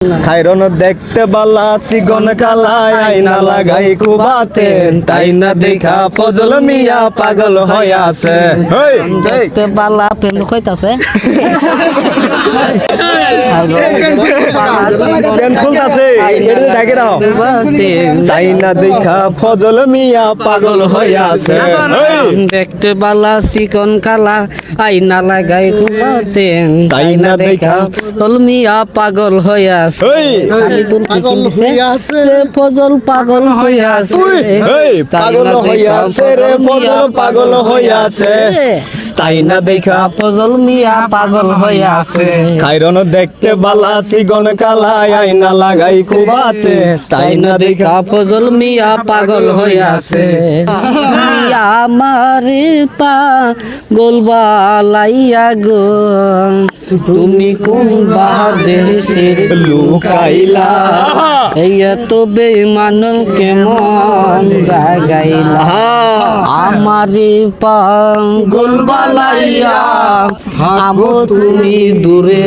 খাইরন দেখতে বালা চিকন কালায় আইনা লাগাই খুবাতে তাই না দেখা ফজল মিয়া পাগল হয়ে আছে দেখতে বালা প্রেম কইতাছে কেন ফুলতাছে এটা ডাকে দাও তাই না দেখা ফজল মিয়া পাগল হয়ে আছে দেখতে বালা চিকন কালা আইনা লাগাই ঘুমাতে তাই না দেখা ফজল মিয়া পাগল হয়ে আছে খালি তোর ফজল পাগল হয়ে আছে পাগল হয়ে আছে রে ফজল পাগল হয়ে আছে তাই না দেখা ফজল মিয়া পাগল হয়ে আছে খাইরন দেখতে বালা চিকন কালায় আইনা লাগাই খুবাতে তাই না দেখা ফজল মিয়া পাগল হয়ে আছে আমারে পাগল বালাইয়া গো তুমি কোন বাদেশের লুকাইলা এই এত বেমানল কেমন জাগাইলা আমারে পাগল বালাইয়া আমো তুমি দূরে